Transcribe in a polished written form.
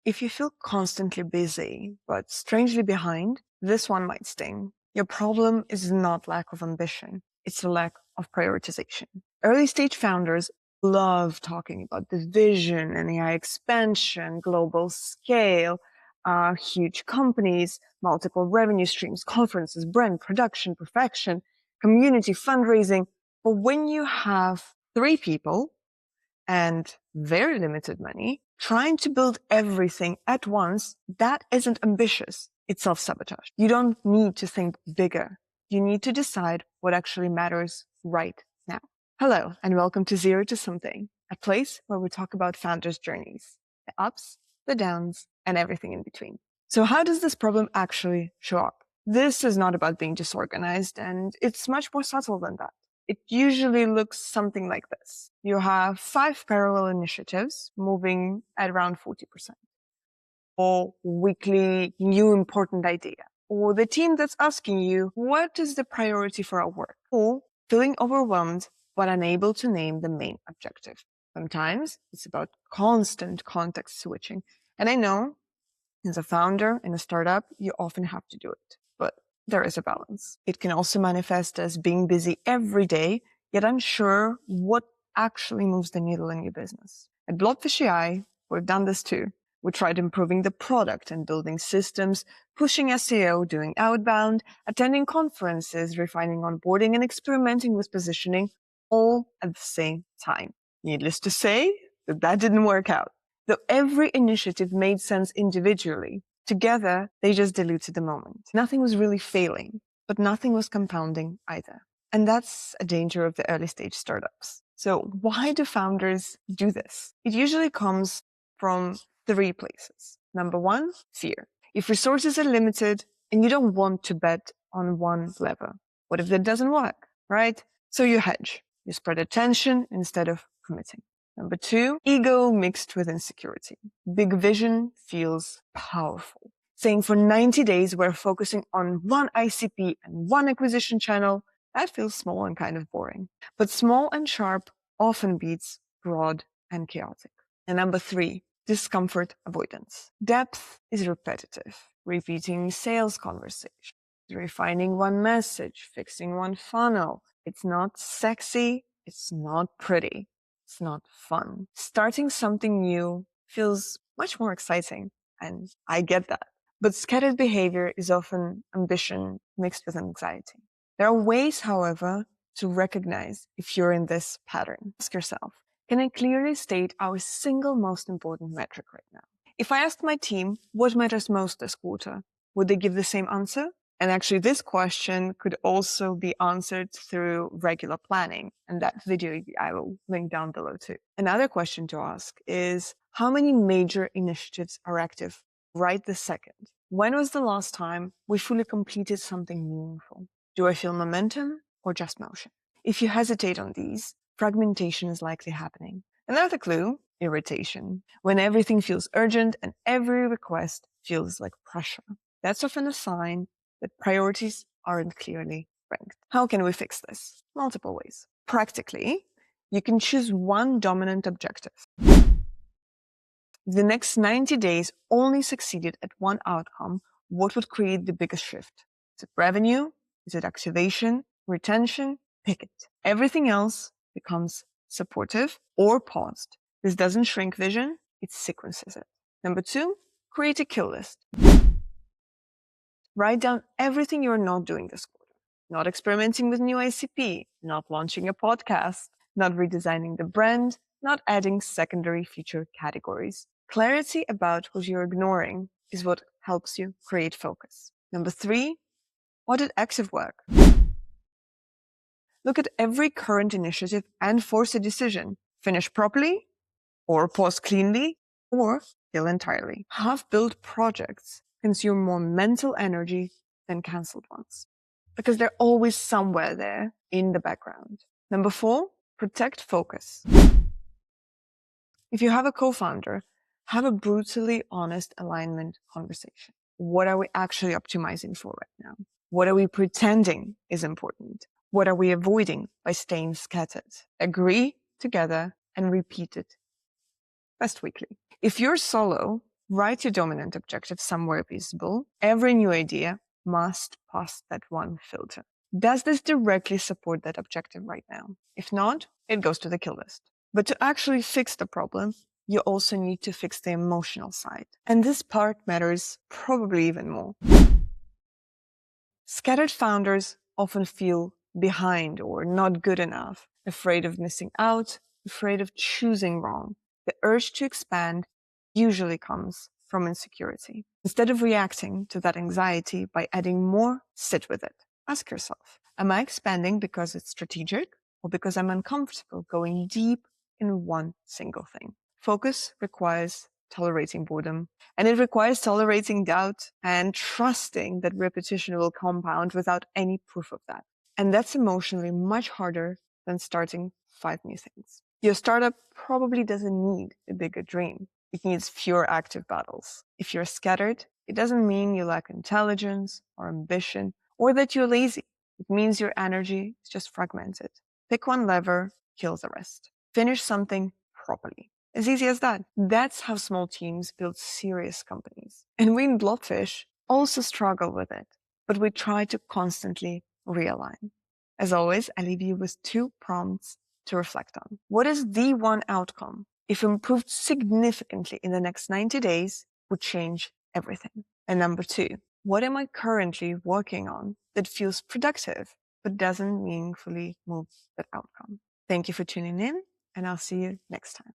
If you feel constantly busy, but strangely behind, this one might sting. Your problem is not lack of ambition. It's a lack of prioritization. Early stage founders love talking about the vision and AI expansion, global scale, huge companies, multiple revenue streams, conferences, brand, production, perfection, community, fundraising. But when you have 3 people and very limited money, trying to build everything at once, that isn't ambitious. It's self-sabotage. You don't need to think bigger. You need to decide what actually matters right now. Hello, and welcome to Zero to Something, a place where we talk about founders' journeys, the ups, the downs, and everything in between. So how does this problem actually show up? This is not about being disorganized, and it's much more subtle than that. It usually looks something like this. You have 5 parallel initiatives moving at around 40%. Or weekly new important idea. Or the team that's asking you, what is the priority for our work? Or feeling overwhelmed but unable to name the main objective. Sometimes it's about constant context switching. And I know as a founder in a startup, you often have to do it. But there is a balance. It can also manifest as being busy every day, yet unsure what actually moves the needle in your business. At Blobfish AI, we've done this too. We tried improving the product and building systems, pushing SEO, doing outbound, attending conferences, refining onboarding, and experimenting with positioning all at the same time. Needless to say, that didn't work out. Though every initiative made sense individually, together, they just diluted the moment. Nothing was really failing, but nothing was compounding either. And that's a danger of the early stage startups. So why do founders do this? It usually comes from 3 places. Number 1, fear. If resources are limited and you don't want to bet on one lever, what if that doesn't work, right? So you hedge. You spread attention instead of committing. Number 2, ego mixed with insecurity. Big vision feels powerful. Saying for 90 days we're focusing on one ICP and one acquisition channel, that feels small and kind of boring. But small and sharp often beats broad and chaotic. And number 3, discomfort avoidance. Depth is repetitive. Repeating sales conversations, refining one message, fixing one funnel. It's not sexy. It's not pretty. It's not fun. Starting something new feels much more exciting, and I get that. But scattered behavior is often ambition mixed with anxiety. There are ways, however, to recognize if you're in this pattern. Ask yourself, can I clearly state our single most important metric right now? If I asked my team what matters most this quarter, would they give the same answer? And actually, this question could also be answered through regular planning. And that video I will link down below too. Another question to ask is, how many major initiatives are active right this second? When was the last time we fully completed something meaningful? Do I feel momentum or just motion? If you hesitate on these, fragmentation is likely happening. Another clue, irritation. When everything feels urgent and every request feels like pressure. That's often a sign that priorities aren't clearly ranked. How can we fix this? Multiple ways. Practically, you can choose one dominant objective. If the next 90 days only succeeded at one outcome, what would create the biggest shift? Is it revenue? Is it activation? Retention? Pick it. Everything else becomes supportive or paused. This doesn't shrink vision, it sequences it. Number 2, create a kill list. Write down everything you're not doing this quarter. Not experimenting with new ICP, not launching a podcast, not redesigning the brand, not adding secondary feature categories. Clarity about what you're ignoring is what helps you create focus. Number 3, audit active work. Look at every current initiative and force a decision. Finish properly, or pause cleanly, or kill entirely. Half-built projects consume more mental energy than cancelled ones, because they're always somewhere there in the background. Number 4, protect focus. If you have a co-founder, have a brutally honest alignment conversation. What are we actually optimizing for right now? What are we pretending is important? What are we avoiding by staying scattered? Agree together and repeat it. Best weekly. If you're solo, Write your dominant objective somewhere visible. Every new idea must pass that one filter. Does this directly support that objective right now? If not, it goes to the kill list. But to actually fix the problem, you also need to fix the emotional side. And this part matters probably even more. Scattered founders often feel behind or not good enough, afraid of missing out, afraid of choosing wrong. The urge to expand usually comes from insecurity. Instead of reacting to that anxiety by adding more, sit with it. Ask yourself, am I expanding because it's strategic or because I'm uncomfortable going deep in one single thing? Focus requires tolerating boredom, and it requires tolerating doubt and trusting that repetition will compound without any proof of that. And that's emotionally much harder than starting 5 new things. Your startup probably doesn't need a bigger dream. It needs fewer active battles. If you're scattered, it doesn't mean you lack intelligence or ambition or that you're lazy. It means your energy is just fragmented. Pick one lever, kill the rest. Finish something properly. As easy as that. That's how small teams build serious companies. And we in Blobfish also struggle with it, but we try to constantly realign. As always, I leave you with 2 prompts to reflect on. What is the one outcome, if improved significantly in the next 90 days, would change everything? And number 2, what am I currently working on that feels productive but doesn't meaningfully move that outcome? Thank you for tuning in, and I'll see you next time.